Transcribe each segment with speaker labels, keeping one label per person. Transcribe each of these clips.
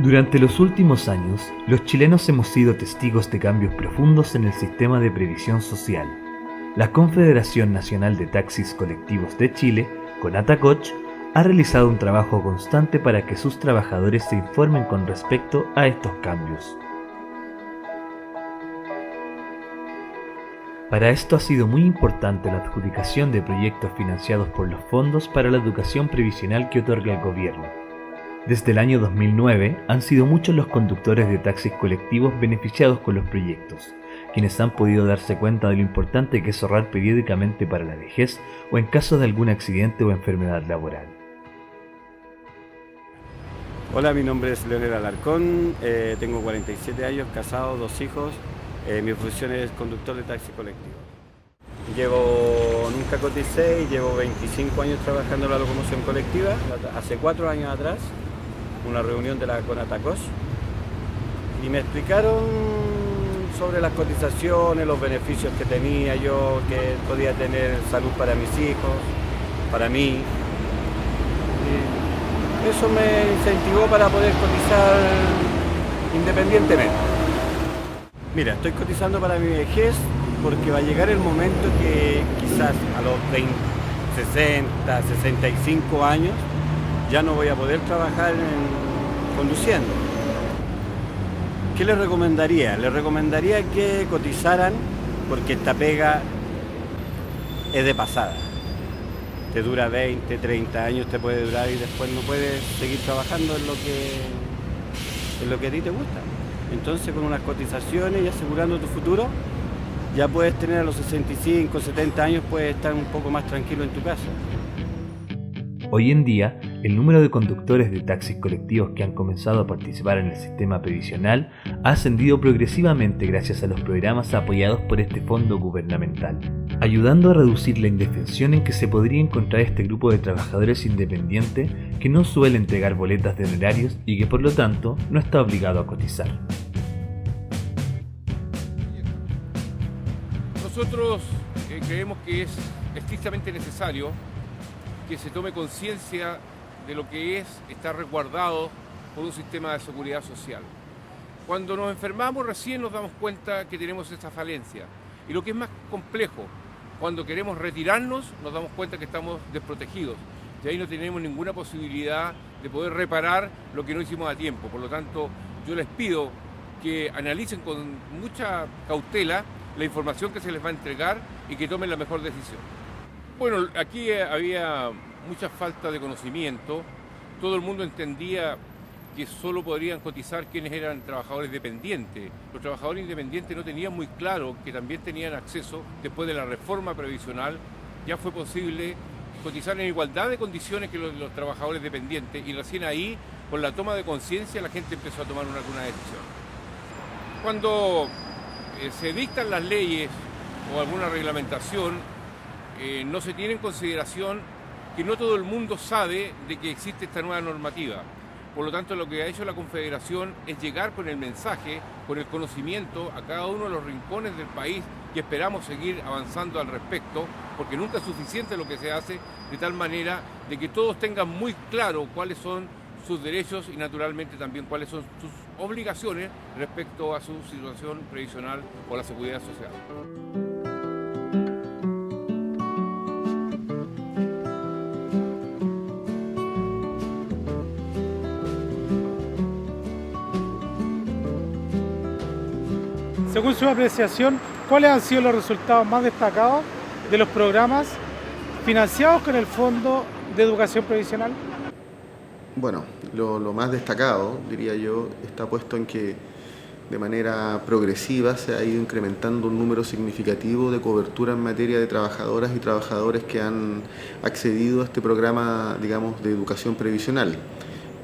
Speaker 1: Durante los últimos años, los chilenos hemos sido testigos de cambios profundos en el sistema de previsión social. La Confederación Nacional de Taxis Colectivos de Chile, CONATACOCH, ha realizado un trabajo constante para que sus trabajadores se informen con respecto a estos cambios. Para esto ha sido muy importante la adjudicación de proyectos financiados por los fondos para la educación previsional que otorga el gobierno. Desde el año 2009 han sido muchos los conductores de taxis colectivos beneficiados con los proyectos, quienes han podido darse cuenta de lo importante que es ahorrar periódicamente para la vejez o en caso de algún accidente o enfermedad laboral.
Speaker 2: Hola, mi nombre es Leonel Alarcón, tengo 47 años, casado, 2 hijos, mi profesión es conductor de taxi colectivo. Nunca coticé y llevo 25 años trabajando en la locomoción colectiva. Hace 4 años atrás, una reunión de la CONATACOCH, y me explicaron sobre las cotizaciones, los beneficios que tenía yo, que podía tener salud para mis hijos, para mí. Y eso me incentivó para poder cotizar independientemente. Mira, estoy cotizando para mi vejez porque va a llegar el momento que quizás a los 20, 60, 65 años ya no voy a poder trabajar conduciendo. ¿Qué les recomendaría? Les recomendaría que cotizaran porque esta pega es de pasada. Te dura 20, 30 años, te puede durar y después no puedes seguir trabajando en lo que a ti te gusta. Entonces, con unas cotizaciones y asegurando tu futuro, ya puedes tener a los 65, 70 años, puedes estar un poco más tranquilo en tu casa.
Speaker 1: Hoy en día, el número de conductores de taxis colectivos que han comenzado a participar en el sistema previsional ha ascendido progresivamente gracias a los programas apoyados por este fondo gubernamental, ayudando a reducir la indefensión en que se podría encontrar este grupo de trabajadores independientes que no suele entregar boletas de honorarios y que por lo tanto no está obligado a cotizar.
Speaker 3: Nosotros creemos que es estrictamente necesario que se tome conciencia de lo que es estar resguardado por un sistema de seguridad social. Cuando nos enfermamos recién nos damos cuenta que tenemos esta falencia. Y lo que es más complejo, cuando queremos retirarnos nos damos cuenta que estamos desprotegidos. Y ahí no tenemos ninguna posibilidad de poder reparar lo que no hicimos a tiempo. Por lo tanto, yo les pido que analicen con mucha cautela la información que se les va a entregar y que tomen la mejor decisión. Bueno, aquí había mucha falta de conocimiento. Todo el mundo entendía que solo podrían cotizar quienes eran trabajadores dependientes. Los trabajadores independientes no tenían muy claro que también tenían acceso, después de la reforma previsional, ya fue posible cotizar en igualdad de condiciones que los trabajadores dependientes, y recién ahí, con la toma de conciencia, la gente empezó a tomar alguna decisión. Cuando se dictan las leyes o alguna reglamentación, no se tiene en consideración que no todo el mundo sabe de que existe esta nueva normativa. Por lo tanto, lo que ha hecho la Confederación es llegar con el mensaje, con el conocimiento a cada uno de los rincones del país, y esperamos seguir avanzando al respecto, porque nunca es suficiente lo que se hace, de tal manera de que todos tengan muy claro cuáles son sus derechos y naturalmente también cuáles son sus obligaciones respecto a su situación previsional o la seguridad social.
Speaker 4: Según su apreciación, ¿cuáles han sido los resultados más destacados de los programas financiados con el Fondo de Educación Previsional?
Speaker 5: Bueno, lo más destacado, diría yo, está puesto en que de manera progresiva se ha ido incrementando un número significativo de cobertura en materia de trabajadoras y trabajadores que han accedido a este programa, digamos, de educación previsional.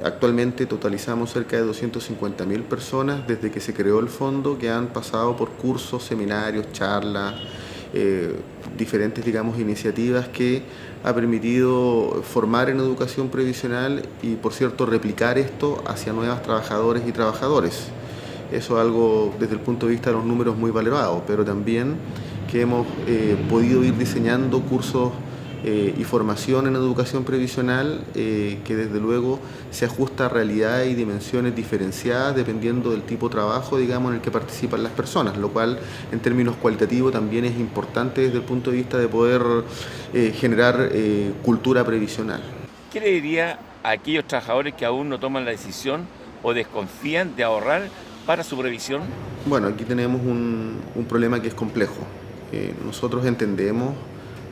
Speaker 5: Actualmente totalizamos cerca de 250.000 personas desde que se creó el fondo, que han pasado por cursos, seminarios, charlas, diferentes, digamos, iniciativas que ha permitido formar en educación previsional y, por cierto, replicar esto hacia nuevos trabajadores y trabajadoras. Eso es algo desde el punto de vista de los números muy valorado, pero también que hemos podido ir diseñando cursos y formación en educación previsional que desde luego se ajusta a realidades y dimensiones diferenciadas dependiendo del tipo de trabajo, digamos, en el que participan las personas, lo cual en términos cualitativos también es importante desde el punto de vista de poder generar cultura previsional.
Speaker 6: ¿Qué le diría a aquellos trabajadores que aún no toman la decisión o desconfían de ahorrar para su previsión?
Speaker 5: Bueno, aquí tenemos un problema que es complejo. Nosotros entendemos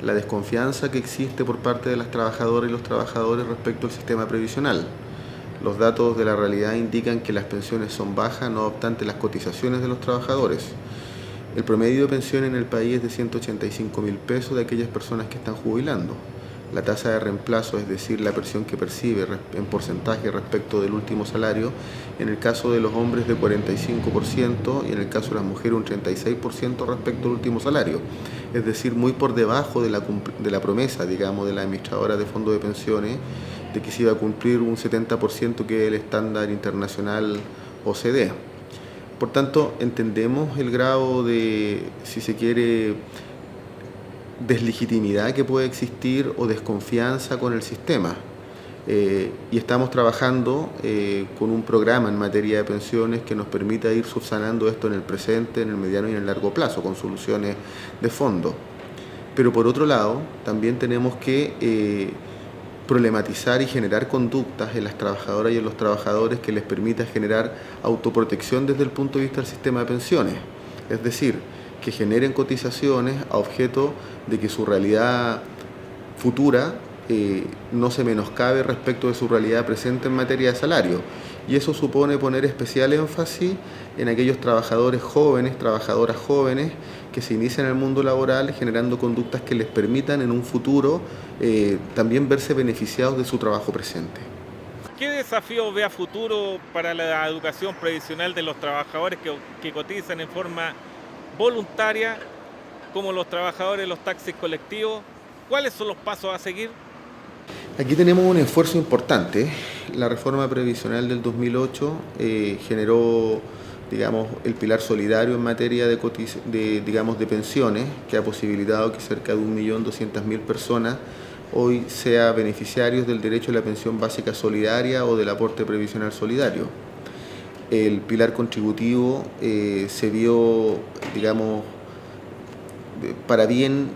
Speaker 5: la desconfianza que existe por parte de las trabajadoras y los trabajadores respecto al sistema previsional. Los datos de la realidad indican que las pensiones son bajas, no obstante las cotizaciones de los trabajadores. El promedio de pensión en el país es de 185.000 pesos de aquellas personas que están jubilando. La tasa de reemplazo, es decir, la pensión que percibe en porcentaje respecto del último salario, en el caso de los hombres de 45% y en el caso de las mujeres un 36% respecto al último salario. Es decir, muy por debajo de la promesa, digamos, de la administradora de fondos de pensiones, de que se iba a cumplir un 70% que es el estándar internacional OCDE. Por tanto, entendemos el grado de, si se quiere, deslegitimidad que puede existir o desconfianza con el sistema. Y estamos trabajando con un programa en materia de pensiones que nos permita ir subsanando esto en el presente, en el mediano y en el largo plazo, con soluciones de fondo. Pero por otro lado, también tenemos que problematizar y generar conductas en las trabajadoras y en los trabajadores que les permita generar autoprotección desde el punto de vista del sistema de pensiones. Es decir, que generen cotizaciones a objeto de que su realidad futura no se menoscabe respecto de su realidad presente en materia de salario. Y eso supone poner especial énfasis en aquellos trabajadores jóvenes, trabajadoras jóvenes que se inician en el mundo laboral generando conductas que les permitan en un futuro también verse beneficiados de su trabajo presente.
Speaker 7: ¿Qué desafíos ve a futuro para la educación previsional de los trabajadores que cotizan en forma voluntaria, como los trabajadores de los taxis colectivos? ¿Cuáles son los pasos a seguir?
Speaker 5: Aquí tenemos un esfuerzo importante. La reforma previsional del 2008 generó, digamos, el pilar solidario en materia de pensiones, que ha posibilitado que cerca de 1.200.000 personas hoy sean beneficiarios del derecho a la pensión básica solidaria o del aporte previsional solidario. El pilar contributivo se vio, digamos, para bien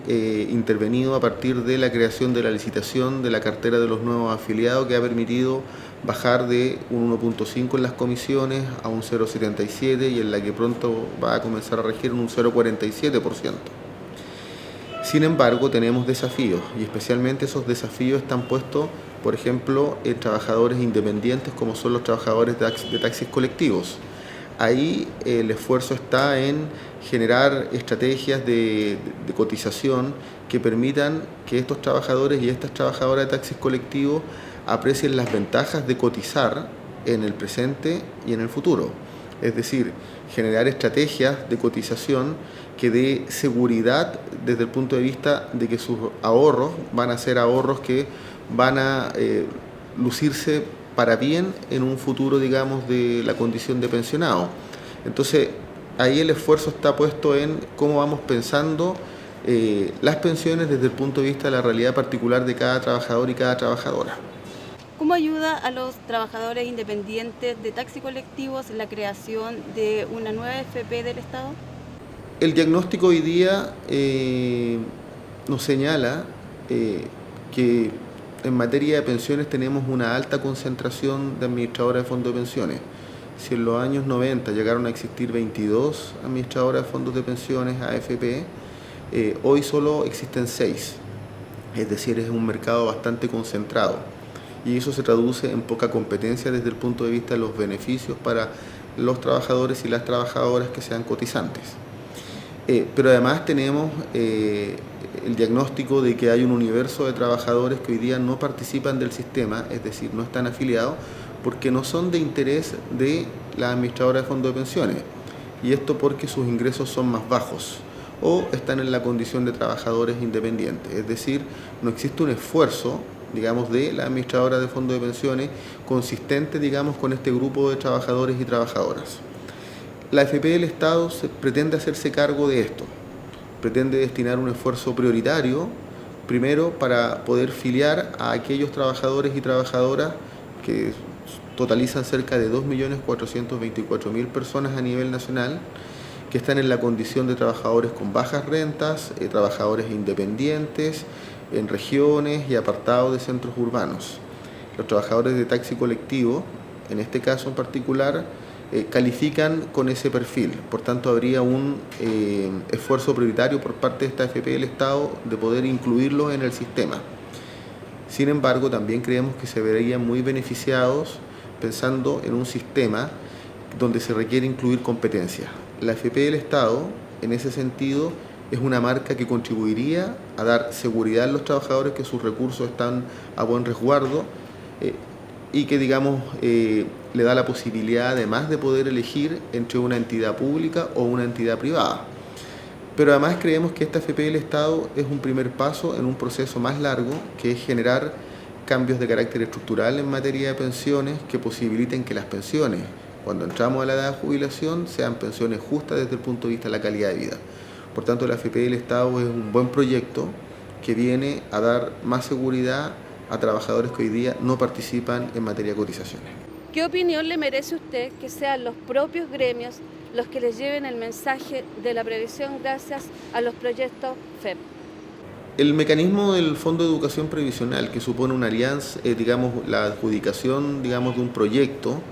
Speaker 5: intervenido a partir de la creación de la licitación de la cartera de los nuevos afiliados, que ha permitido bajar de un 1.5 en las comisiones a un 0.77 y en la que pronto va a comenzar a regir en un 0.47%. Sin embargo, tenemos desafíos y especialmente esos desafíos están puestos, por ejemplo, en trabajadores independientes como son los trabajadores de taxis colectivos. Ahí el esfuerzo está en generar estrategias de cotización que permitan que estos trabajadores y estas trabajadoras de taxis colectivos aprecien las ventajas de cotizar en el presente y en el futuro. Es decir, generar estrategias de cotización que dé seguridad desde el punto de vista de que sus ahorros van a ser ahorros que van a lucirse para bien en un futuro, digamos, de la condición de pensionado. Entonces, ahí el esfuerzo está puesto en cómo vamos pensando las pensiones desde el punto de vista de la realidad particular de cada trabajador y cada trabajadora.
Speaker 8: ¿Cómo ayuda a los trabajadores independientes de taxi colectivos la creación de una nueva AFP del Estado?
Speaker 5: El diagnóstico hoy día nos señala que en materia de pensiones tenemos una alta concentración de administradoras de fondos de pensiones. Si en los años 90 llegaron a existir 22 administradoras de fondos de pensiones, AFP, hoy solo existen 6. Es decir, es un mercado bastante concentrado. Y eso se traduce en poca competencia desde el punto de vista de los beneficios para los trabajadores y las trabajadoras que sean cotizantes. Pero además tenemos el diagnóstico de que hay un universo de trabajadores que hoy día no participan del sistema, es decir, no están afiliados porque no son de interés de la administradora de fondos de pensiones. Y esto porque sus ingresos son más bajos o están en la condición de trabajadores independientes. Es decir, no existe un esfuerzo, digamos, de la administradora de fondos de pensiones consistente, digamos, con este grupo de trabajadores y trabajadoras. La AFP del Estado pretende hacerse cargo de esto, pretende destinar un esfuerzo prioritario, Primero, para poder filiar a aquellos trabajadores y trabajadoras que totalizan cerca de 2.424.000 personas a nivel nacional, que están en la condición de trabajadores con bajas rentas, trabajadores independientes, en regiones y apartados de centros urbanos. Los trabajadores de taxi colectivo, en este caso en particular, califican con ese perfil. Por tanto, habría un esfuerzo prioritario por parte de esta AFP del Estado de poder incluirlos en el sistema. Sin embargo, también creemos que se verían muy beneficiados pensando en un sistema donde se requiere incluir competencias. La AFP del Estado, en ese sentido, es una marca que contribuiría a dar seguridad a los trabajadores, que sus recursos están a buen resguardo, y que, digamos, le da la posibilidad además de poder elegir entre una entidad pública o una entidad privada. Pero además creemos que esta AFP del Estado es un primer paso en un proceso más largo, que es generar cambios de carácter estructural en materia de pensiones que posibiliten que las pensiones, cuando entramos a la edad de jubilación, sean pensiones justas desde el punto de vista de la calidad de vida. Por tanto, la AFP del Estado es un buen proyecto que viene a dar más seguridad a trabajadores que hoy día no participan en materia de cotizaciones.
Speaker 9: ¿Qué opinión le merece usted que sean los propios gremios los que les lleven el mensaje de la previsión gracias a los proyectos FEP?
Speaker 5: El mecanismo del Fondo de Educación Previsional, que supone una alianza, la adjudicación, de un proyecto,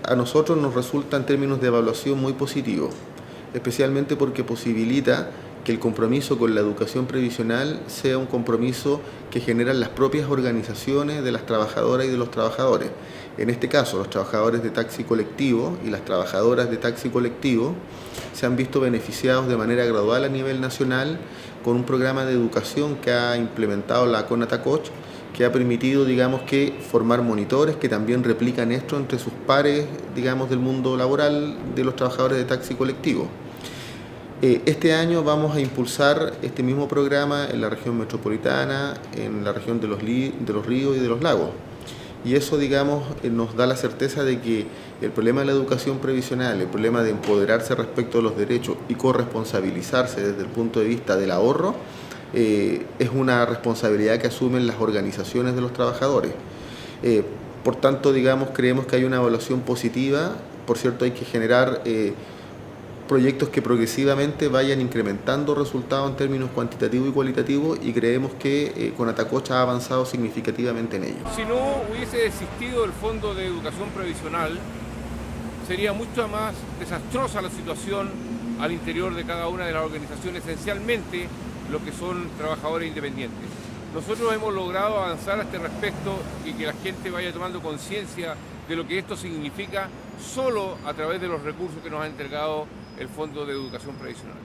Speaker 5: a nosotros nos resulta en términos de evaluación muy positivo, especialmente porque posibilita que el compromiso con la educación previsional sea un compromiso que generan las propias organizaciones de las trabajadoras y de los trabajadores. En este caso, los trabajadores de taxi colectivo y las trabajadoras de taxi colectivo se han visto beneficiados de manera gradual a nivel nacional con un programa de educación que ha implementado la CONATACOCH, que ha permitido, que formar monitores que también replican esto entre sus pares, del mundo laboral de los trabajadores de taxi colectivo. Este año vamos a impulsar este mismo programa en la región metropolitana, en la región de los ríos y de los lagos. Y eso, nos da la certeza de que el problema de la educación previsional, el problema de empoderarse respecto de los derechos y corresponsabilizarse desde el punto de vista del ahorro, es una responsabilidad que asumen las organizaciones de los trabajadores. Por tanto, creemos que hay una evaluación positiva. Por cierto, hay que generar proyectos que progresivamente vayan incrementando resultados en términos cuantitativos y cualitativos, y creemos que CONATACOCH ha avanzado significativamente en ello.
Speaker 3: Si no hubiese existido el Fondo de Educación Previsional, sería mucho más desastrosa la situación al interior de cada una de las organizaciones, esencialmente lo que son trabajadores independientes. Nosotros hemos logrado avanzar a este respecto y que la gente vaya tomando conciencia de lo que esto significa solo a través de los recursos que nos ha entregado el Fondo de Educación Previsional.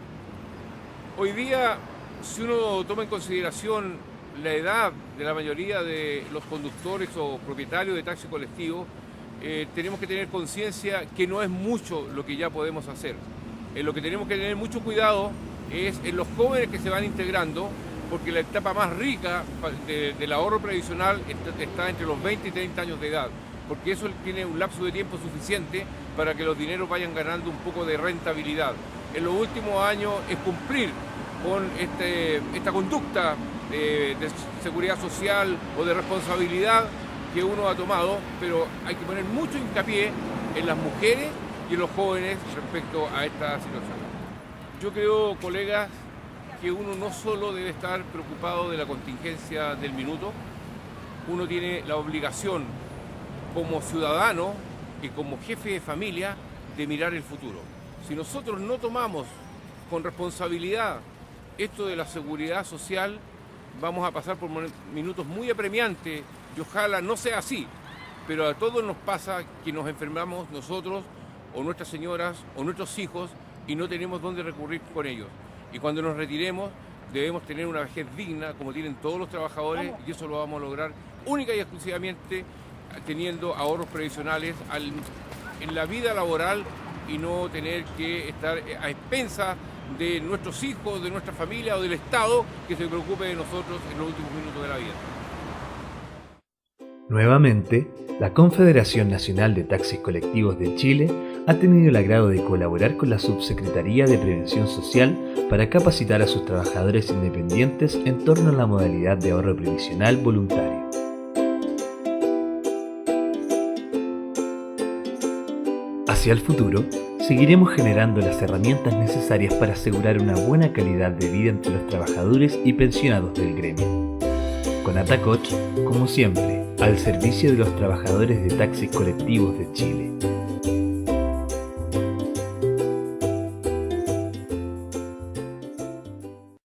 Speaker 3: Hoy día, si uno toma en consideración la edad de la mayoría de los conductores o propietarios de taxi colectivo, tenemos que tener conciencia que no es mucho lo que ya podemos hacer. En lo que tenemos que tener mucho cuidado es en los jóvenes que se van integrando, porque la etapa más rica del ahorro previsional está entre los 20 y 30 años de edad, porque eso tiene un lapso de tiempo suficiente para que los dineros vayan ganando un poco de rentabilidad. En los últimos años es cumplir con esta conducta de seguridad social o de responsabilidad que uno ha tomado, pero hay que poner mucho hincapié en las mujeres y en los jóvenes respecto a esta situación. Yo creo, colegas, que uno no solo debe estar preocupado de la contingencia del minuto, uno tiene la obligación como ciudadano y como jefe de familia de mirar el futuro. Si nosotros no tomamos con responsabilidad esto de la seguridad social, vamos a pasar por minutos muy apremiantes y ojalá no sea así, pero a todos nos pasa que nos enfermamos nosotros o nuestras señoras o nuestros hijos y no tenemos dónde recurrir con ellos. Y cuando nos retiremos debemos tener una vejez digna como tienen todos los trabajadores, y eso lo vamos a lograr única y exclusivamente teniendo ahorros previsionales en la vida laboral y no tener que estar a expensas de nuestros hijos, de nuestra familia o del Estado que se preocupe de nosotros en los últimos minutos de la vida.
Speaker 1: Nuevamente, la Confederación Nacional de Taxis Colectivos de Chile ha tenido el agrado de colaborar con la Subsecretaría de Prevención Social para capacitar a sus trabajadores independientes en torno a la modalidad de ahorro previsional voluntario. Hacia el futuro, seguiremos generando las herramientas necesarias para asegurar una buena calidad de vida entre los trabajadores y pensionados del gremio. Con Atacoch, como siempre, al servicio de los trabajadores de taxis colectivos de Chile.